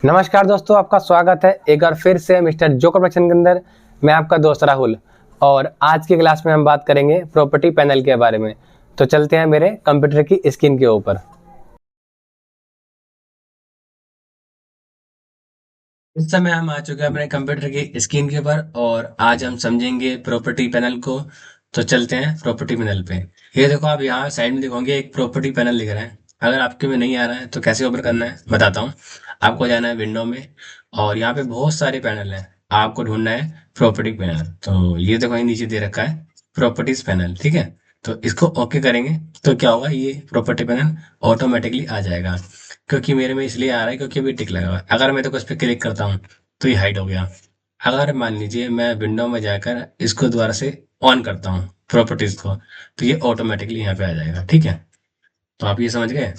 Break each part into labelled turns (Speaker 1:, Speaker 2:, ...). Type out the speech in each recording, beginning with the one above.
Speaker 1: नमस्कार दोस्तों, आपका स्वागत है एक बार फिर से मिस्टर जोकर प्रोडक्शन के अंदर। मैं आपका दोस्त राहुल और आज की क्लास में हम बात करेंगे प्रॉपर्टी पैनल के बारे में। तो चलते हैं मेरे कंप्यूटर की स्क्रीन के ऊपर। इस समय हम आ चुके हैं अपने कंप्यूटर की स्क्रीन के ऊपर और आज हम समझेंगे प्रॉपर्टी पैनल को। तो चलते हैं प्रॉपर्टी पैनल पे। ये देखो, आप यहाँ साइड में देखोगे एक प्रॉपर्टी पैनल लिख रहा है। अगर आपके में नहीं आ रहा है तो कैसे ओपन करना है बताता हूँ। आपको जाना है विंडो में और यहाँ पे बहुत सारे पैनल हैं। आपको ढूंढना है प्रॉपर्टी पैनल। तो ये देखो, ये नीचे दे रखा है प्रॉपर्टीज पैनल, ठीक है। तो इसको ओके करेंगे तो क्या होगा, ये प्रॉपर्टी पैनल ऑटोमेटिकली आ जाएगा। क्योंकि मेरे में इसलिए आ रहा है क्योंकि अभी टिक लगा हुआ है। अगर मैं तो उस पर क्लिक करता हूँ तो ये हाइड हो गया। अगर मान लीजिए मैं विंडो में जाकर इसको दोबारा से ऑन करता हूँ प्रॉपर्टीज को, तो ये ऑटोमेटिकली यहाँ पे आ जाएगा, ठीक है। तो आप ये समझ गए।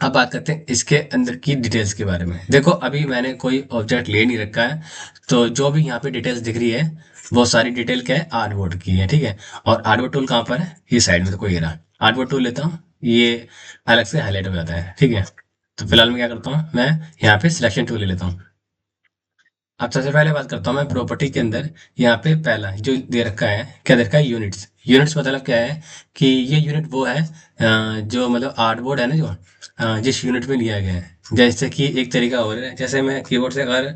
Speaker 1: अब बात करते हैं इसके अंदर की डिटेल्स के बारे में। देखो, अभी मैंने कोई ऑब्जेक्ट ले नहीं रखा है, तो जो भी यहाँ पे डिटेल्स दिख रही है वो सारी डिटेल क्या है, आर्टबोर्ड की है, ठीक है। और आर्टबोर्ड टूल कहाँ पर है, ये साइड में। देखो ये रहा आर्टबोर्ड टूल, लेता हूँ, ये अलग से हाईलाइट हो जाता है, ठीक है। तो फिलहाल मैं क्या करता हूँ, मैं यहाँ पे सिलेक्शन टूल ले लेता हूँ। अब सबसे पहले बात करता हूँ मैं प्रॉपर्टी के अंदर। यहाँ पे पहला जो दे रखा है, क्या दे रखा है, यूनिट्स। यूनिट्स मतलब क्या है कि ये यूनिट वो है जो मतलब आर्टबोर्ड है ना, जो जिस यूनिट में लिया गया है। जैसे कि एक तरीका और है, जैसे मैं कीबोर्ड से अगर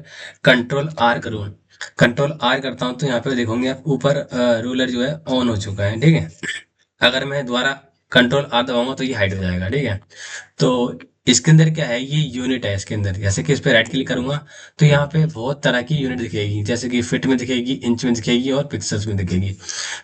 Speaker 1: कंट्रोल आर करूँ, कंट्रोल आर करता हूँ तो यहाँ पे देखोगे आप ऊपर रूलर जो है ऑन हो चुका है, ठीक है। अगर मैं दोबारा कंट्रोल आर दबाऊंगा तो ये हाइड हो जाएगा, ठीक है। तो इसके अंदर क्या है, ये यूनिट है। इसके अंदर जैसे कि इस पे राइट क्लिक करूंगा तो यहाँ पे बहुत तरह की यूनिट दिखेगी, जैसे कि फीट में दिखेगी, इंच में दिखेगी और पिक्सल्स में दिखेगी।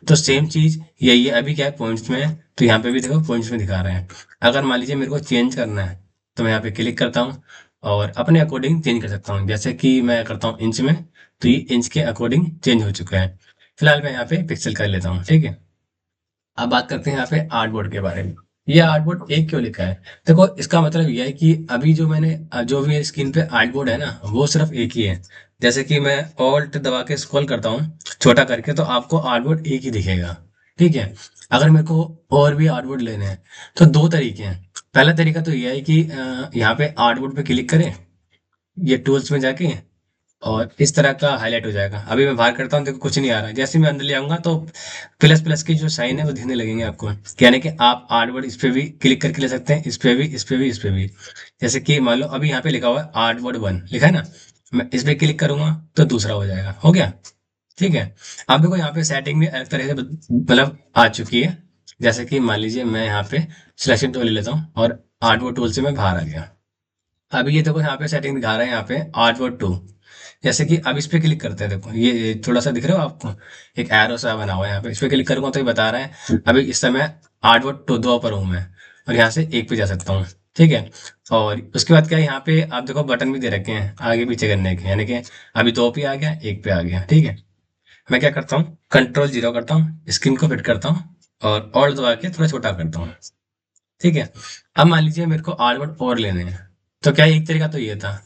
Speaker 1: तो सेम चीज यही है। अभी क्या है, पॉइंट्स में है, तो यहाँ पे भी देखो पॉइंट्स में दिखा रहे हैं। अगर मान लीजिए मेरे को चेंज करना है तो मैं यहाँ पे क्लिक करता हूँ और अपने अकॉर्डिंग चेंज कर सकता हूँ। जैसे कि मैं करता हूँ इंच में, तो ये इंच के अकॉर्डिंग चेंज हो चुका है। फिलहाल मैं यहाँ पे पिक्सल कर लेता हूँ, ठीक है। अब बात करते हैं यहाँ पे आर्टबोर्ड के बारे में। ये आर्टबोर्ड एक क्यों लिखा है, देखो इसका मतलब यह है कि अभी जो मैंने जो भी स्क्रीन पे आर्टबोर्ड है ना, वो सिर्फ एक ही है। जैसे कि मैं ऑल्ट दबा के स्क्रॉल करता हूँ छोटा करके, तो आपको आर्टबोर्ड एक ही दिखेगा, ठीक है। अगर मेरे को और भी आर्टबोर्ड लेने हैं तो दो तरीके हैं। पहला तरीका तो यह है कि यहाँ पे आर्टबोर्ड पे क्लिक करें, ये टूल्स में जाके, और इस तरह का हाईलाइट हो जाएगा। अभी मैं बाहर करता हूँ, देखो कुछ नहीं आ रहा है। जैसे ही मैं अंदर ले आऊंगा तो प्लस प्लस की जो साइन है वो दिखने लगेंगे आपको। यानी कि आप आर्टवर्ड इस पे भी क्लिक करके ले सकते हैं, इस पे भी, इस पे भी, इस पे भी। जैसे कि मान लो अभी यहाँ पे लिखा हुआ है आर्टवर्ड 1 लिखा है ना, मैं इस पे क्लिक करूंगा तो दूसरा हो जाएगा, हो गया, ठीक है। अब देखो यहाँ पे सेटिंग भी अलग तरह से मतलब आ चुकी है। जैसे कि मान लीजिए मैं यहाँ पे सिलेक्शन टूल ले लेता हूँ और आर्टवर्ड टूल से मैं बाहर आ गया। अभी ये देखो यहाँ पे सेटिंग दिखा रहा है, यहाँ पे आर्टवर्ड 2। जैसे कि अब इस पे क्लिक करते हैं, देखो ये थोड़ा सा दिख रहा है आपको, एक एरो सा बना हुआ है यहाँ पे। इस पे क्लिक करूंगा तो ये बता रहा है अभी इस समय 8 2 पर हूँ मैं, और यहाँ से एक पे जा सकता हूँ, ठीक है। और उसके बाद क्या है, यहाँ पे आप देखो बटन भी दे रखे हैं आगे पीछे करने के, यानी कि अभी 2 पे आ गया, एक पे आ गया, ठीक है। मैं क्या करता हूँ, कंट्रोल 0 करता हूँ, स्क्रीन को फिट करता हूँ और ऑल्ट दबा के थोड़ा छोटा करता हूँ, ठीक है। अब मान लीजिए मेरे को आठ वर्ड और लेने हैं, तो क्या एक तरीका तो ये था।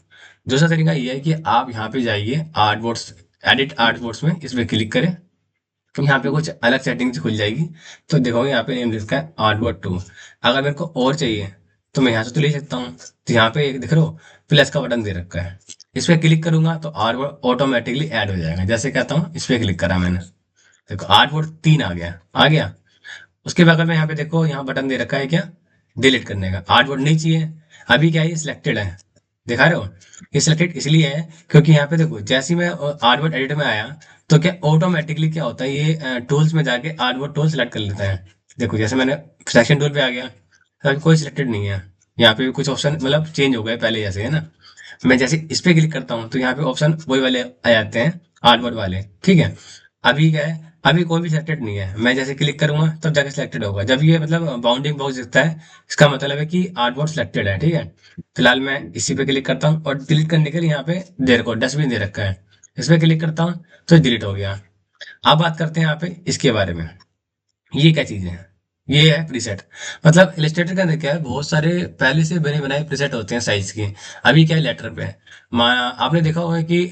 Speaker 1: दूसरा तरीका ये है कि आप यहाँ पे जाइए art boards, edit art boards में, इसमें क्लिक करें तो यहाँ पे कुछ अलग सेटिंग्स खुल जाएगी। तो देखोगे यहाँ पे नेम लिखा है आर्ट बोर्ड 2। अगर मेरे को और चाहिए तो मैं यहाँ से तो ले सकता हूँ। तो यहाँ पे एक दिख रहा हो प्लस का बटन दे रखा है, इस पे क्लिक करूंगा तो आर्ट बोर्ड ऑटोमेटिकली ऐड हो जाएगा। जैसे कहता हूँ, इस पे क्लिक करा मैंने, देखो आर्ट बोर्ड 3 आ गया, आ गया। उसके बगल में यहाँ पे देखो, यहाँ बटन दे रखा है क्या, डिलीट करने का। आर्टवर्ड नहीं चाहिए, अभी क्या है, ये सिलेक्टेड है, दिखा रहे हो। ये सिलेक्टेड इसलिए है क्योंकि यहाँ पे देखो जैसे ही मैं आर्टवर्ड एडिटर में आया तो क्या ऑटोमेटिकली क्या होता है, ये टूल्स में जाके आर्टवर्ड टूल सेलेक्ट कर लेता है। देखो जैसे मैंने सिलेक्शन टूल पे आ गया, अभी कोई सिलेक्टेड नहीं है। यहाँ पे भी कुछ ऑप्शन मतलब चेंज हो गए पहले जैसे, है ना। मैं जैसे इस पे क्लिक करता हूँ तो यहाँ पे ऑप्शन वही वाले आ जाते हैं, आर्टवर्ड वाले, ठीक है। अभी क्या है, अभी कोई भी सिलेक्टेड नहीं है। मैं जैसे क्लिक करूंगा तब जाके सिलेक्टेड होगा। जब ये मतलब बाउंडिंग बॉक्स दिखता है, इसका मतलब है कि आर्टबोर्ड सिलेक्टेड है, ठीक है। फिलहाल मैं इसी पे क्लिक करता हूँ और डिलीट करने के लिए यहाँ पे दे रखो डस्टबिन दे रखा है, इस पे क्लिक करता हूँ, तो डिलीट हो गया। अब बात करते हैं यहाँ पे इसके बारे में, ये क्या चीज है। देखो, इसका मतलब ये है कि अभी जो मैंने जो भी स्क्रीन पे आर्टबोर्ड है ना, वो सिर्फ एक ही है। जैसे कि मान लो अभी आर्टबोर्ड 2 आ गया, तो आर्टबोर्ड 2 नहीं चाहिए, अभी क्या है, ये सिलेक्टेड है, इसलिए ये है प्रीसेट। मतलब इलस्ट्रेटर के अंदर क्या है, बहुत सारे पहले से बने बनाए प्रीसेट होते हैं साइज के। अभी क्या है, लेटर पे है। आपने देखा होगा कि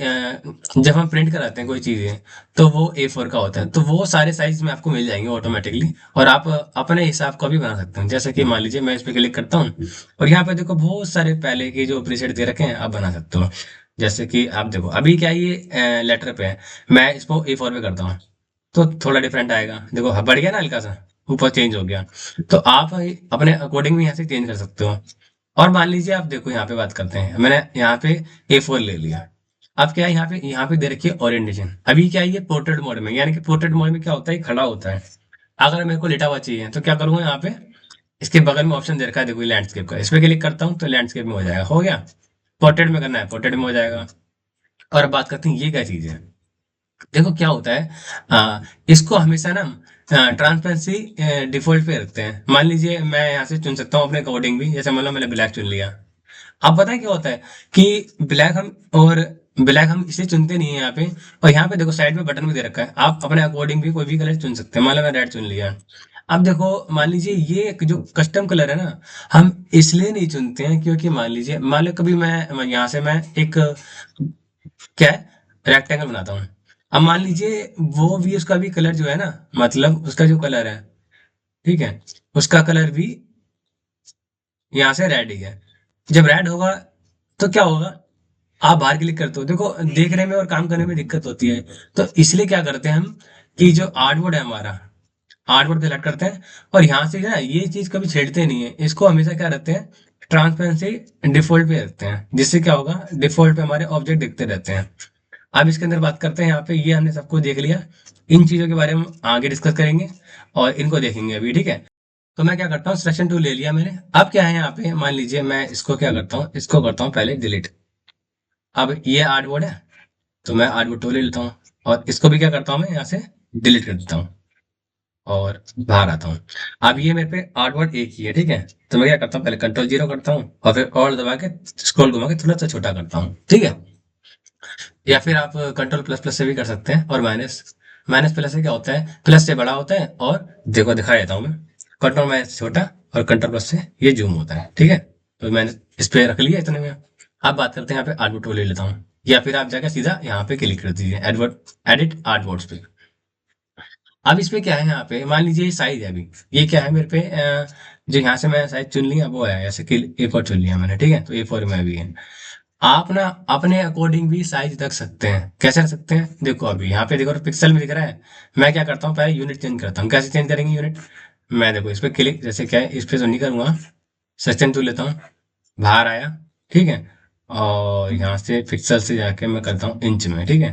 Speaker 1: जब हम प्रिंट कराते हैं कोई चीजें, तो वो A4 का होता है, तो वो सारे साइज में आपको मिल जाएंगे ऑटोमेटिकली। और आप अपने हिसाब का भी बना सकते हैं। जैसे कि मान लीजिए मैं इस पे क्लिक करता हूँ, और यहाँ पे देखो बहुत सारे पहले के जो प्रीसेट दे रखे हैं, आप बना सकते हो। जैसे कि आप देखो अभी क्या है, ये लेटर पे है, मैं इसको A4 पे करता हूँ, तो थोड़ा डिफरेंट आएगा। देखो बढ़ गया ना हल्का सा, ऊपर चेंज हो गया। तो आप अपने अकॉर्डिंग भी यहाँ से चेंज कर सकते हो। और मान लीजिए आप देखो, यहाँ पे बात करते हैं, मैंने यहाँ पे A4 ले लिया। अब क्या है, यहाँ पे दे रखी है ओरिएंटेशन। अभी क्या है, ये पोर्ट्रेट मोड में, यानी कि पोर्ट्रेट मोड में क्या होता है, ये खड़ा होता है। अगर मेरे को लेटा हुआ चाहिए तो क्या करूंगा, यहाँ पे इसके बगल में ऑप्शन दे रखा है, देखो लैंडस्केप का, इस पे क्लिक करता हूँ तो लैंडस्केप में हो जाएगा, हो गया। पोर्ट्रेट में करना है, पोर्ट्रेट में हो जाएगा। और अब बात करते हैं, ये क्या चीज है। देखो क्या होता है, इसको हमेशा ना ट्रांसपेरेंसी डिफॉल्ट पे रखते हैं। मान लीजिए मैं यहाँ से चुन सकता हूँ अपने अकॉर्डिंग भी, जैसे मान लो मैंने ब्लैक चुन लिया। अब पता है क्या होता है कि ब्लैक हम और ब्लैक हम इसे चुनते नहीं है यहाँ पे। और यहाँ पे देखो साइड में बटन भी दे रखा है, आप अपने अकॉर्डिंग भी कोई भी कलर चुन सकते हैं। मान लो मैं रेड चुन लिया। अब देखो मान लीजिए ये एक जो कस्टम कलर है ना, हम इसलिए नहीं चुनते हैं क्योंकि मान लो कभी मैं यहाँ से मैं एक क्या है, रेक्टेंगल बनाता हूँ। अब मान लीजिए वो भी, उसका भी कलर जो है ना, मतलब उसका जो कलर है, ठीक है, उसका कलर भी यहाँ से रेड ही है। जब रेड होगा तो क्या होगा, आप बाहर क्लिक करते हो, देखो देखने में और काम करने में दिक्कत होती है। तो इसलिए क्या करते हैं हम, कि जो आर्टबोर्ड है हमारा, आर्टबोर्ड पे सेलेक्ट करते हैं, और यहाँ से ना ये चीज कभी छेड़ते नहीं है, इसको हमेशा क्या रखते हैं, ट्रांसपेरेंसी डिफॉल्ट पे रखते हैं। जिससे क्या होगा, डिफॉल्ट पे हमारे ऑब्जेक्ट दिखते रहते हैं। अब इसके अंदर बात करते हैं, यहाँ पे ये हमने सबको देख लिया। इन चीजों के बारे में हम आगे डिस्कस करेंगे, और इनको देखेंगे अभी, ठीक है। तो मैं क्या करता हूँ, सिलेक्शन टूल ले लिया मैंने। अब क्या है, यहाँ पे मान लीजिए मैं इसको क्या करता हूँ, इसको करता हूँ पहले डिलीट। अब ये आर्टबोर्ड है, तो मैं आर्टबोर्ड टूल ले लेता हूँ, और इसको भी क्या करता हूँ, मैं यहाँ से डिलीट कर देता हूँ, और बाहर आता हूँ। अब ये मेरे पे आर्टबोर्ड एक ही है, ठीक है। तो मैं क्या करता हूँ, पहले कंट्रोल 0 करता हूँ, और फिर और दबा के स्क्रॉल घुमा के थोड़ा सा छोटा करता हूँ, ठीक है। या फिर आप कंट्रोल प्लस प्लस से भी कर सकते हैं, और माइनस। माइनस प्लस से क्या होता है, प्लस से बड़ा होता है, और देखो दिखा देता हूँ मैं, कंट्रोल माइनस छोटा, और कंट्रोल प्लस से ये जूम होता है, ठीक है। तो मैंने इस पे रख लिया इतने में। अब बात करते हैं, यहाँ पे आर्टबोर्ड ले लेता हूँ, या फिर आप जाकर सीधा यहाँ पे क्लिक कर दीजिए एडवर्ड, एडिट आर्टबोर्ड्स पे। अब इसमें क्या है, यहाँ पे मान लीजिए ये साइज है अभी, ये क्या है मेरे पे, जो यहाँ से मैं साइज चुन लिया वो है, जैसे कि A4 चुन लिया मैंने, ठीक है, तो A4 में भी है। आप ना अपने अकॉर्डिंग भी साइज रख सकते हैं। कैसे रख सकते हैं, देखो अभी यहाँ पे देखो पिक्सल में दिख रहा है। मैं क्या करता हूँ, पहले यूनिट चेंज करता हूँ। कैसे चेंज करेंगे यूनिट, मैं देखो इस पे क्लिक, जैसे क्या है, इस पे तो नहीं करूंगा, सेक्शन टूल लेता हूँ, बाहर आया, ठीक है। और यहाँ से पिक्सल से जाके मैं करता हूँ इंच में, ठीक है,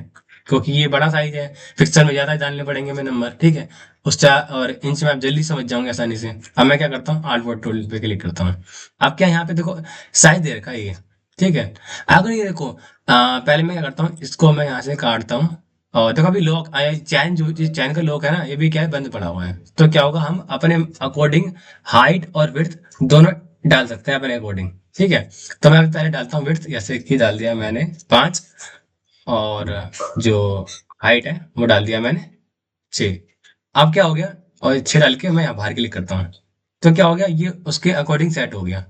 Speaker 1: क्योंकि ये बड़ा साइज है। पिक्सल में ज्यादा डालने पड़ेंगे मैं नंबर, ठीक है। और इंच में आप जल्दी समझ जाओगे आसानी से। अब मैं क्या करता हूँ, आर्टबोर्ड टूल पे क्लिक करता हूँ। अब क्या यहाँ पे देखो साइज दे रखा है ये, ठीक है। अगर ये देखो, पहले मैं क्या करता हूँ, इसको मैं यहाँ से काटता हूँ। और देखो अभी लॉक आया, चैन जो चैन का लॉक है ना, ये भी क्या है, बंद पड़ा हुआ है। तो क्या होगा, हम अपने अकॉर्डिंग हाइट और विड्थ दोनों डाल सकते हैं अपने अकॉर्डिंग, ठीक है। तो मैं अभी पहले डालता हूँ विड्थ, जैसे कि डाल दिया मैंने 5, और जो हाइट है वो डाल दिया मैंने 6। अब क्या हो गया, और 6 डाल के मैं यहाँ बाहर क्लिक करता हूँ, तो क्या हो गया, ये उसके अकॉर्डिंग सेट हो गया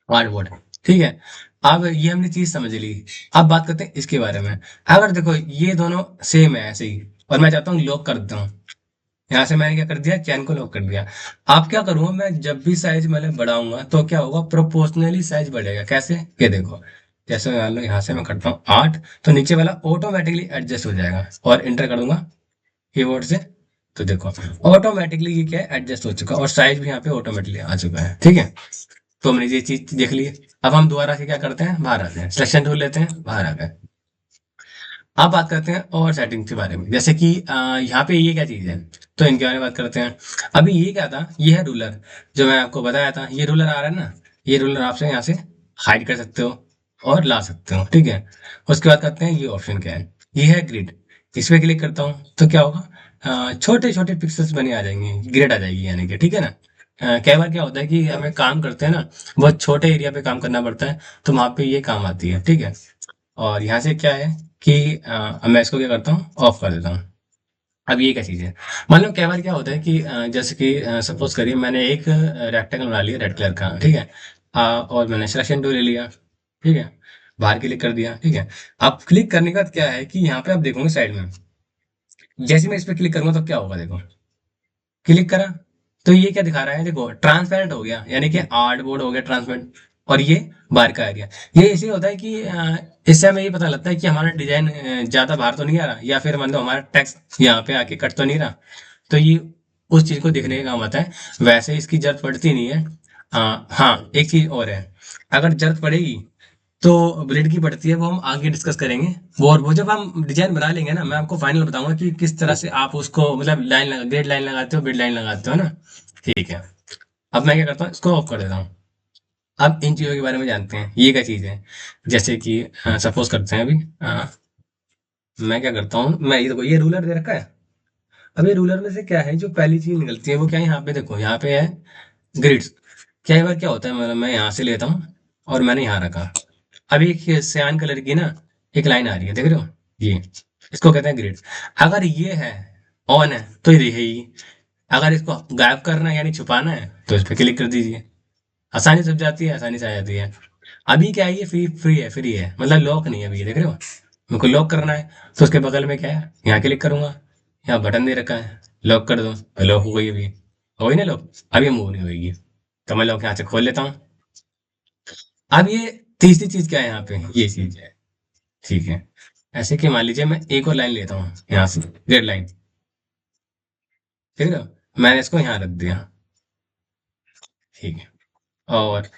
Speaker 1: हार्डवुड, ठीक है। अब ये हमने चीज समझ ली। अब बात करते हैं इसके बारे में। अगर देखो ये दोनों सेम है ऐसे ही, और मैं चाहता हूँ लॉक कर देता हूँ, यहाँ से मैंने क्या कर दिया, चैन को लॉक कर दिया। अब क्या करूंगा मैं, जब भी साइज मैंने बढ़ाऊंगा तो क्या होगा, प्रोपोर्शनली साइज बढ़ेगा। कैसे, ये देखो, जैसे मान लो यहाँ से मैं करता हूँ 8, तो नीचे वाला ऑटोमेटिकली एडजस्ट हो जाएगा, और इंटर कर दूंगा कीबोर्ड से। तो देखो ऑटोमेटिकली ये क्या है, एडजस्ट हो चुका, और साइज भी यहाँ पे ऑटोमेटिकली आ चुका है, ठीक है। तो हमने ये चीज देख ली। अब हम दोबारा से क्या करते हैं, बाहर आते हैं, सिलेक्शन टूल लेते हैं, बाहर आ गए। अब बात करते हैं और सेटिंग के बारे में, जैसे कि यहाँ पे ये क्या चीज है, तो इनके बारे में बात करते हैं। अभी ये क्या था, ये है रूलर, जो मैं आपको बताया था, ये रूलर आ रहा है ना, ये रूलर आपसे यहाँ से हाइड कर सकते हो और ला सकते हो, ठीक है। उसके बाद करते हैं, ये ऑप्शन क्या है, ये है ग्रिड। इस पे क्लिक करता हूँ तो क्या होगा, छोटे छोटे पिक्सल्स बने आ जाएंगे, ग्रिड आ जाएगी यानी कि, ठीक है ना। कई बार क्या होता है कि हमें काम करते हैं ना, बहुत छोटे एरिया पे काम करना पड़ता है, तो वहां पे ये काम आती है, ठीक है। और यहाँ से क्या है कि मैं इसको क्या करता हूँ, ऑफ कर देता हूँ, अब ये क्या चीज़ है, मान लो कई बार क्या होता है कि जैसे कि सपोज करिए मैंने एक रेक्टेंगल बना लिया रेड कलर का, ठीक है। और मैंने सिलेक्शन टूल ले लिया, ठीक है। बाहर क्लिक कर दिया, ठीक है। अब क्लिक करने के बाद क्या है कि यहाँ पे आप देखोगे साइड में, जैसे मैं इस पे क्लिक करूंगा तो क्या होगा, देखो। क्लिक करा तो ये क्या दिखा रहा है, देखो ट्रांसपेरेंट हो गया, यानी कि आर्ट बोर्ड हो गया ट्रांसपेरेंट। और ये बाहर का एरिया, ये इसलिए होता है कि इससे हमें ये पता लगता है कि हमारा डिजाइन ज्यादा बाहर तो नहीं आ रहा, या फिर मतलब हमारा टेक्स्ट यहाँ पे आके कट तो नहीं रहा। तो ये उस चीज को देखने का काम आता है। वैसे इसकी जरूरत पड़ती नहीं है। हाँ, एक चीज और है, अगर जरूरत पड़ेगी तो ब्लेड की पड़ती है, वो हम आगे डिस्कस करेंगे। वो जब हम डिजाइन बना लेंगे ना, मैं आपको फाइनल बताऊंगा कि किस तरह से आप उसको मतलब लाइन लगा, ग्रेड लाइन लगाते हो, बिल्ड लाइन लगाते हो ना। ठीक है। अब मैं क्या करता हूँ, इसको ऑफ कर देता हूँ। अब इन चीजों के बारे में जानते हैं, ये क्या चीज है। जैसे कि सपोज करते हैं अभी, मैं क्या करता हूँ, मैं ये देखो ये रूलर दे रखा है। अब ये रूलर में से क्या है, जो पहली चीज निकलती है वो क्या है, यहाँ पे देखो, यहाँ पे है ग्रिड्स। कई बार क्या होता है, मतलब मैं यहाँ से लेता हूँ और मैंने यहाँ रखा। अब एक सियान कलर की ना एक लाइन आ रही है, देख रहे हो, ये इसको कहते हैं ग्रिड। अगर ये है ऑन है तो ये रहेगी। अगर इसको गायब करना है यानी छुपाना है तो इस पर क्लिक कर दीजिए। आसानी से छप जाती है, आसानी से आ जाती है। अभी क्या है, ये फ्री है मतलब लॉक नहीं है अभी, ये देख रहे हो। मेरे को लॉक करना है तो उसके बगल में क्या है, यहाँ क्लिक करूंगा, यहाँ बटन दे रखा है, लॉक कर दो, लॉक हो गई। अभी हो गई ना लॉक, अभी मूव नहीं होगी। तो मैं लॉक यहाँ से खोल लेता हूँ। अब ये तीसरी चीज क्या है यहाँ पे, ये चीज है, ठीक है। ऐसे कि मान लीजिए मैं एक और लाइन लेता हूँ यहाँ से, ग्रेड लाइन, ठीक है। मैंने इसको यहाँ रख दिया, ठीक है। और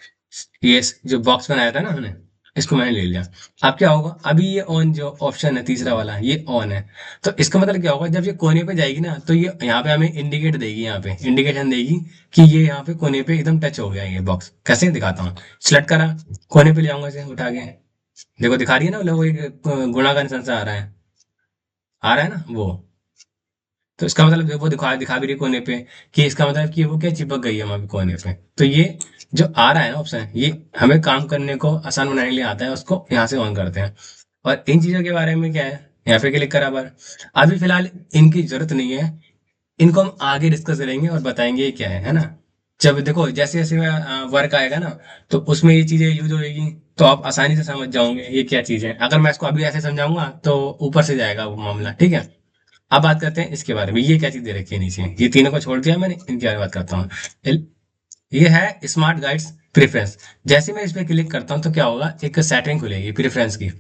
Speaker 1: ये जो बॉक्स बनाया था ना हमने, इसको मैंने ले लिया। अब क्या होगा, अभी ये ऑन जो ऑप्शन है तीसरा वाला, ये ऑन है। तो इसका मतलब क्या होगा, जब ये कोने पे जाएगी ना तो ये यहाँ पे हमें इंडिकेट देगी, यहाँ पे इंडिकेशन देगी कि ये यहाँ पे कोने पे एकदम टच हो गया है ये बॉक्स। कैसे दिखाता हूँ, सिलेक्ट करा, कोने पे ले जाऊंगा इसे उठा के, देखो दिखा रही है ना, वो एक गुणा का निशान सा आ रहा है, आ रहा है ना वो। तो इसका मतलब वो दिखा दिखा भी रही है कोने पे, कि इसका मतलब कि वो क्या चिपक गई है वहां पे कोने पे। तो ये जो आ रहा है ना ऑप्शन, ये हमें काम करने को आसान बनाने के लिए आता है, उसको यहाँ से ऑन करते हैं। और इन चीजों के बारे में क्या है, यहाँ पे क्लिक करा बार। अभी फिलहाल इनकी जरूरत नहीं है, इनको हम आगे डिस्कस करेंगे और बताएंगे ये क्या है ना। जब देखो जैसे जैसे वर्क आएगा ना, तो उसमें ये चीजें यूज होगी, तो आप आसानी से समझ जाओगे ये क्या चीज है। अगर मैं इसको अभी ऐसे समझाऊंगा तो ऊपर से जाएगा वो मामला, ठीक है। अब बात करते हैं इसके बारे में, ये क्या चीज दे रखी है नीचे, ये तीनों को छोड़ दिया मैंने, इनके बारे में बात करता हूँ। ये है स्मार्ट गाइड्स प्रेफरेंस। जैसे मैं इस पे क्लिक करता हूँ तो क्या होगा, एक सेटिंग खुलेगी प्रेफरेंस की।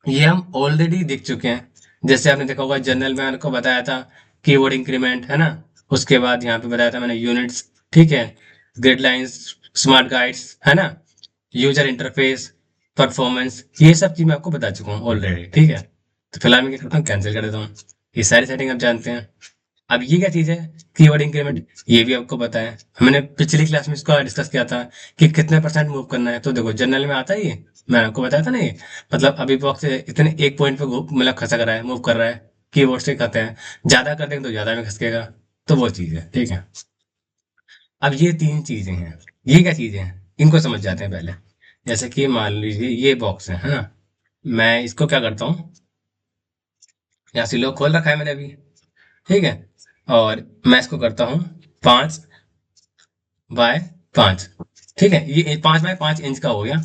Speaker 1: ये हम ऑलरेडी देख चुके हैं। जैसे आपने देखा होगा जनरल में आपको बताया था कीबोर्ड इंक्रीमेंट है ना, उसके बाद यहाँ पे बताया था मैंने यूनिट्स, ठीक है, ग्रिड लाइंस, स्मार्ट गाइड्स है ना, यूजर इंटरफेस, परफॉर्मेंस, ये सब चीज मैं आपको बता चुका हूँ ऑलरेडी, ठीक है। तो फिलहाल मैं क्या करता हूँ, कैंसिल कर देता हूँ। ये सारी सेटिंग आप जानते हैं। अब ये क्या चीज है, कीवर्ड इंक्रीमेंट, ये भी आपको पता है, हमने पिछली क्लास में इसको डिस्कस किया था कि कितने परसेंट मूव करना है। तो देखो जनरल में आता है ये, मैंने आपको बताया था ना ये, मतलब अभी बॉक्स इतने एक पॉइंट पे मतलब खसक रहा है, मूव कर रहा है, कीबोर्ड से कहते हैं। ज्यादा कर देंगे तो ज्यादा में खसकेगा, तो वो चीज है, ठीक है। अब ये तीन चीजें हैं, ये क्या चीजें हैं, इनको समझ जाते हैं पहले। जैसे कि मान लीजिए ये बॉक्स है ना, मैं इसको क्या करता हूँ, यहाँ से लोग खोल रखा है मैंने अभी, ठीक है। और मैं इसको करता हूँ 5 बाय 5, ठीक है। ये 5 बाय 5 इंच का हो गया।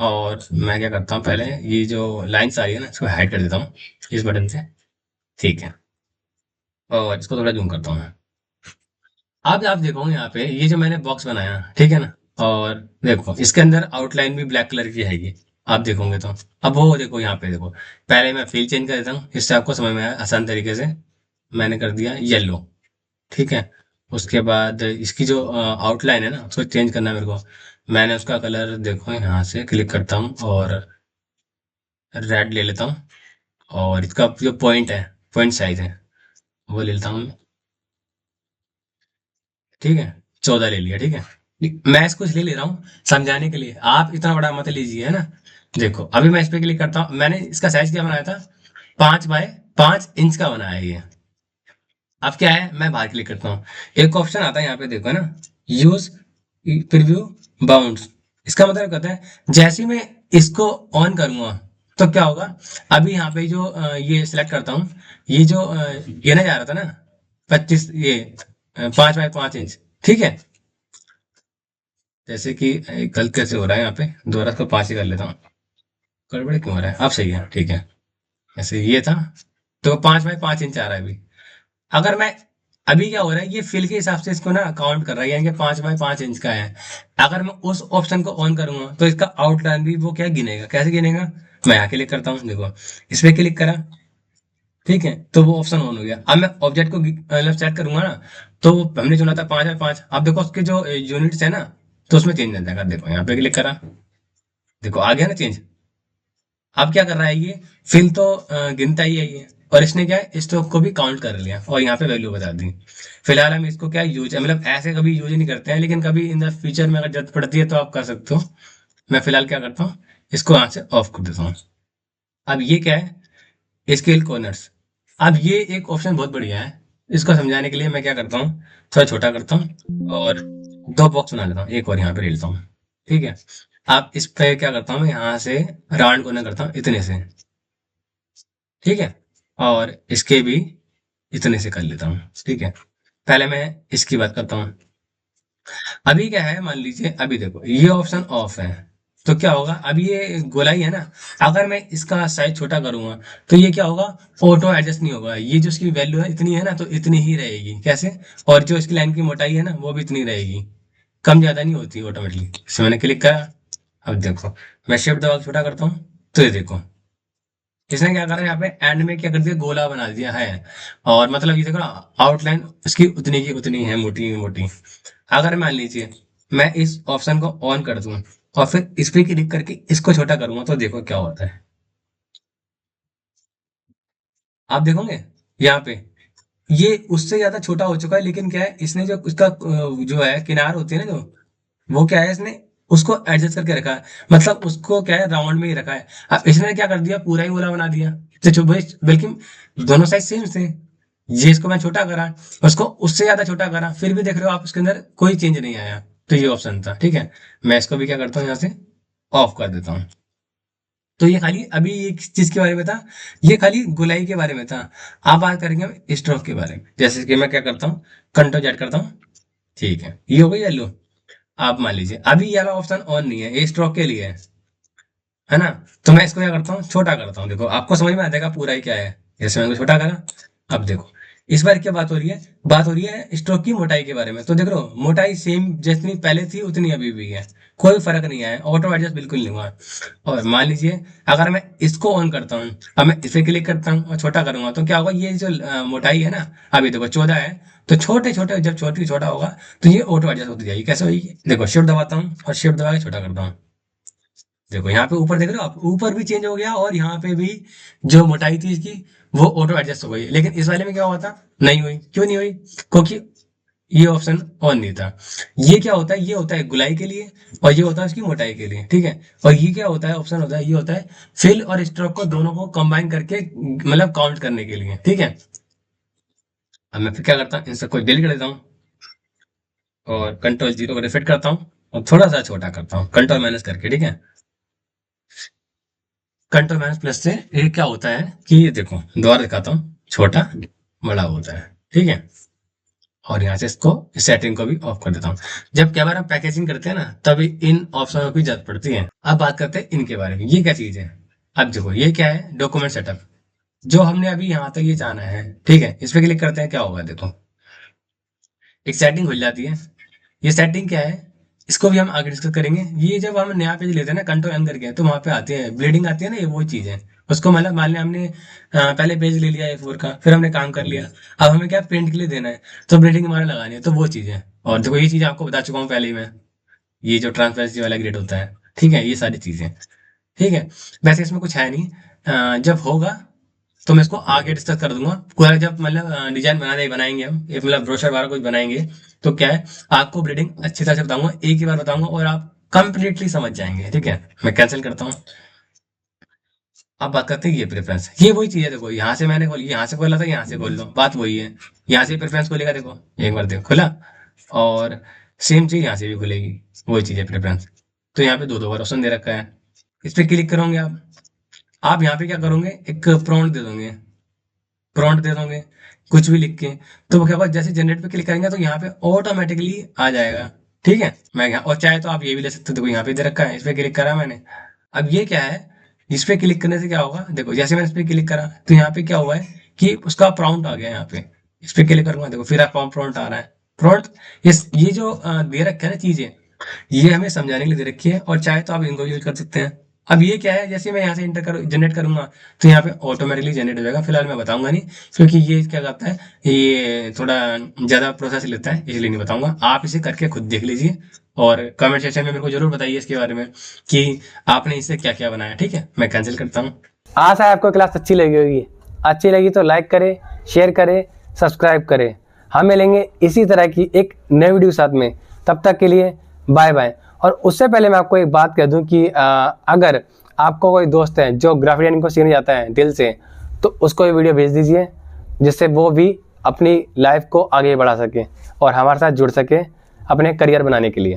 Speaker 1: और मैं क्या करता हूँ, पहले ये जो लाइन्स आ रही है ना, इसको हाइड कर देता हूँ इस बटन से, ठीक है। और इसको थोड़ा जूम करता हूँ मैं। अब आप देखो यहाँ पे ये जो मैंने बॉक्स बनाया, ठीक है ना, और देखो इसके अंदर आउटलाइन भी ब्लैक कलर की है ये, आप देखोगे तो। अब वो देखो यहाँ पे देखो, पहले मैं फील चेंज कर देता हूँ, इससे आपको समझ में आया आसान तरीके से। मैंने कर दिया येलो, ठीक है। उसके बाद इसकी जो आउटलाइन है ना, उसको चेंज करना है मेरे को। मैंने उसका कलर देखो, यहाँ से क्लिक करता हूँ और रेड ले लेता हूँ। और इसका जो पॉइंट है, पॉइंट साइज है, वो ले लेता हूँ, ठीक है। 14 ले लिया, ठीक है। मैं इसको इसलिए ले रहा हूँ समझाने के लिए, आप इतना बड़ा मत लीजिए, है ना। देखो अभी मैं इस पे क्लिक करता हूँ, मैंने इसका साइज क्या बनाया था, 5 बाय 5 इंच का बनाया है ये। अब क्या है, मैं बाहर क्लिक करता हूँ, एक ऑप्शन आता है यहाँ पे देखो ना, यूज प्रीव्यू बाउंड्स। इसका मतलब कहता है जैसे ही मैं इसको ऑन करूंगा, तो क्या होगा, अभी यहाँ पे जो ये सिलेक्ट करता हूँ, ये जो ये ना जा रहा था ना 25, ये 5 बाय 5 इंच, ठीक है। जैसे कि गलत कैसे हो रहा है यहाँ पे, दोबारा इसको 5 ही कर लेता हूँ। गड़बड़ क्यों हो रहा है, अब सही है, ठीक है। ऐसे ये था, तो 5 बाय 5 इंच आ रहा है अभी। अगर मैं, अभी क्या हो रहा है, ये फिल के हिसाब से इसको ना काउंट कर रहा है, यानी कि 5 बाय 5 इंच का है। अगर मैं उस ऑप्शन को ऑन करूंगा तो इसका आउटलाइन भी वो क्या गिनेगा, कैसे गिनेगा। मैं यहाँ क्लिक करता हूँ, देखो इस पे क्लिक करा, ठीक है, तो वो ऑप्शन ऑन हो गया। अब मैं ऑब्जेक्ट को मतलब सेट करूंगा ना, तो हमने चुना था 5 बाय 5, अब देखो उसके जो यूनिट्स है ना, तो उसमें चेंज आ जाएगा। देखो यहाँ पे क्लिक करा, देखो आ गया ना चेंज। अब क्या कर रहा है ये, फिल तो गिनता ही है ये, और इसने क्या है, स्टॉक को भी काउंट कर लिया और यहाँ पे वैल्यू बता दी। फिलहाल हम इसको क्या यूज, मतलब ऐसे कभी यूज नहीं करते हैं, लेकिन कभी इन द फ्यूचर में अगर जरूरत पड़ती है तो आप कर सकते हो। मैं फिलहाल क्या करता हूँ, इसको यहाँ से ऑफ कर देता हूँ। अब ये क्या है, स्केल कॉर्नर्स। अब ये एक ऑप्शन बहुत बढ़िया है। इसको समझाने के लिए मैं क्या करता हूँ, थोड़ा छोटा करता हूँ और दो बॉक्स बना लेता हूँ, एक और यहाँ पे ले लेता हूँ, ठीक है। अब इस पे क्या करता हूँ, मैं यहाँ से राउंड कॉर्नर करता हूँ इतने से, ठीक है। और इसके भी इतने से कर लेता हूँ, ठीक है। पहले मैं इसकी बात करता हूँ। अभी क्या है, मान लीजिए अभी देखो ये ऑप्शन ऑफ है, तो क्या होगा, अब ये गोलाई है ना, अगर मैं इसका साइज छोटा करूंगा तो ये क्या होगा, ऑटो एडजस्ट नहीं होगा। ये जो इसकी वैल्यू है इतनी है ना, तो इतनी ही रहेगी, कैसे। और जो इसकी लाइन की मोटाई है ना, वो भी इतनी रहेगी, कम ज्यादा नहीं होती ऑटोमेटिकली। इसमें मैंने क्लिक करा, अब देखो मैं शिफ्ट दबा के छोटा करता हूँ, तो ये देखो इसने क्या करा, यहाँ पे एंड में क्या कर दिया, गोला बना दिया है। और मतलब ये देखो आउटलाइन उसकी उतनी की उतनी है, मोटी मोटी। अगर मान लीजिए मैं इस ऑप्शन को ऑन कर दूं और फिर इस पे क्लिक करके इसको छोटा करूंगा, तो देखो क्या होता है। आप देखोगे यहाँ पे ये उससे ज्यादा छोटा हो चुका है, लेकिन क्या है, इसने जो उसका जो है किनार होती है ना, जो वो क्या है, इसने उसको एडजस्ट करके रखा है। मतलब उसको क्या है, राउंड में ही रखा है। अब इसने क्या कर दिया, पूरा ही गोला बना दिया। तो जो बल्कि दोनों साइज सेम थे। ये इसको मैं छोटा करा, उसको उससे ज्यादा छोटा करा, फिर भी देख रहे हो आप उसके अंदर कोई चेंज नहीं आया। तो ये ऑप्शन था, ठीक है। मैं इसको भी क्या करता हूँ, यहाँ से ऑफ कर देता हूँ। तो ये खाली अभी एक चीज के बारे में था, ये खाली गोलाई के बारे में था। आप बात करेंगे हम स्ट्रोक के बारे में। जैसे कि मैं क्या करता हूँ, कंट्रोल जेड करता हूँ, ठीक है, ये हो गई येलो। आप मान लीजिए अभी ये वाला ऑप्शन ऑन नहीं है, ये स्ट्रोक के लिए है ना। तो मैं इसको क्या करता हूँ, छोटा करता हूँ। देखो आपको समझ में आ जाएगा पूरा ही क्या है। जैसे मैंने छोटा करा, अब देखो इस बार क्या बात हो रही है, बात हो रही है स्ट्रोक की मोटाई के बारे में। तो देख लो मोटाई सेम जितनी पहले थी उतनी अभी भी है, कोई फर्क नहीं आया, ऑटो एडजस्ट बिल्कुल नहीं हुआ। और मान लीजिए अगर मैं इसको ऑन करता हूँ, अब मैं इसे क्लिक करता हूँ और छोटा करूंगा, तो क्या होगा, ये जो मोटाई है ना, अभी देखो 14 है, तो छोटे छोटे जब छोटी छोटा होगा तो ये ऑटो एडजस्ट होती जाएगी। कैसे होगी, देखो शिफ्ट दबाता हूँ और शिफ्ट दबा के छोटा करता हूँ। देखो यहाँ पे ऊपर देख रहे हो आप, ऊपर भी चेंज हो गया और यहाँ पे भी जो मोटाई थी इसकी वो ऑटो एडजस्ट हो गई। लेकिन इस वाले में क्या हुआ था, नहीं हुई। क्यों नहीं हुई, क्योंकि ये ऑप्शन ऑन नहीं था। ये क्या होता है, ये होता है गुलाई के लिए और ये होता है उसकी मोटाई के लिए, ठीक है। और ये क्या होता है, ऑप्शन होता है, ये होता है फिल और स्ट्रोक को दोनों को कंबाइन करके मतलब काउंट करने के लिए, ठीक है। अब मैं फिर क्या करता हूँ, इन सबको डिलीट कर देता हूँ और कंट्रोल जीरो को रिसेट करता हूँ और थोड़ा सा छोटा करता हूँ कंट्रोल माइनस करके, ठीक है। कंट्रोल माइनस प्लस से ये क्या होता है कि ये देखो दोबारा दिखाता हूँ, छोटा बड़ा होता है, ठीक है। और यहाँ से इसको सेटिंग को भी ऑफ कर देता हूँ। जब कैमरा हम पैकेजिंग करते हैं ना, तभी इन ऑप्शनों की जरूरत पड़ती है। अब बात करते हैं इनके बारे में, ये क्या चीज है। अब देखो ये क्या है, डॉक्यूमेंट सेटअप। जो हमने अभी यहाँ तक ये जाना है, ठीक है, इस पे क्लिक करते हैं, क्या होगा देखो एक सेटिंग खुल जाती है। ये सेटिंग क्या है, इसको भी हम आगे डिस्कस करेंगे। ये जब हम नया पेज लेते हैं ना कंट्रोल एन करके, तो वहां पे आते हैं ब्लीडिंग आती है ना, ये वो चीज है। उसको मतलब मान लिया हमने पहले पेज ले लिया A4 का, फिर हमने काम कर लिया, अब हमें क्या प्रिंट के लिए देना है, तो ब्लीडिंग हमारा लगानी है, तो वो चीज है। और देखो ये चीज आपको बता चुका हूँ पहले ही मैं, ये जो ट्रांसपेरेंसी वाला ग्रेड होता है, ठीक है, ये सारी चीजें, ठीक है। वैसे इसमें कुछ है नहीं, जब होगा तो मैं इसको आगे डिस्कस कर दूंगा पूरा। जब मतलब डिजाइन बनाएंगे हम, ये मतलब ब्रोशर वगैरह कुछ बनाएंगे, तो क्या है, आपको ब्रीडिंग अच्छी तरह से बताऊंगा, एक ही बार बताऊंगा और आप कंप्लीटली समझ जाएंगे, ठीक है। मैं कैंसिल करता हूँ। अब बात करते हैं ये प्रेफरेंस, ये वही चीज है। देखो यहाँ से मैंने खोली, यहाँ से खोला था, यहाँ से खोल लो, बात वही है। यहाँ से प्रेफरेंस खोलेगा, देखो एक बार देखो खुला, और सेम चीज यहाँ से भी खुलेगी, वही चीज है प्रेफरेंस। तो यहाँ पे दो दो बार ऑप्शन दे रखा है, इस पे क्लिक करोगे आप, आप यहाँ पे क्या करोगे, एक प्रॉम्प्ट दे दोगे कुछ भी लिख के। तो वो क्या होगा, जैसे जनरेट पे क्लिक करेंगे तो यहाँ पे ऑटोमेटिकली आ जाएगा। ठीक है, मैं यहाँ, और चाहे तो आप ये भी ले सकते हो, देखो यहाँ पे दे रखा है, इस पे क्लिक करा मैंने। अब ये क्या है, इस पे क्लिक करने से क्या होगा, देखो जैसे मैंने इस पे क्लिक करा तो यहाँ पे क्या हुआ है कि उसका प्रॉम्प्ट आ गया। यहाँ पे इस पे क्लिक करूंगा, देखो फिर प्रॉम्प्ट आ रहा है। प्रॉम्प्ट, ये जो दे रखे है ना चीजें, ये हमें समझाने के लिए दे रखी है, और चाहे तो आप इनको यूज कर सकते हैं। अब ये क्या है, जैसे मैं यहाँ से इंटर करूँ, जनरेट करूंगा, तो यहाँ पे ऑटोमेटिकली जनरेट हो जाएगा। फिलहाल मैं बताऊंगा नहीं, क्योंकि ये क्या करता है, ये थोड़ा ज्यादा प्रोसेस लेता है, इसलिए नहीं बताऊंगा। आप इसे करके खुद देख लीजिए, और कमेंट सेक्शन में मेरे को जरूर बताइए इसके बारे में कि आपने इससे क्या क्या बनाया। ठीक है, मैं कैंसिल करता हूँ।
Speaker 2: आशा है आपको क्लास अच्छी लगी होगी। अच्छी लगी तो लाइक करें, शेयर करें, सब्सक्राइब करें। हम मिलेंगे इसी तरह की एक नई वीडियो साथ में। तब तक के लिए बाय बाय। और उससे पहले मैं आपको एक बात कह दूं कि अगर आपको कोई दोस्त है जो ग्राफिक डिजाइनिंग को सीखने जाता है दिल से, तो उसको ये वीडियो भेज दीजिए, जिससे वो भी अपनी लाइफ को आगे बढ़ा सके और हमारे साथ जुड़ सके अपने करियर बनाने के लिए।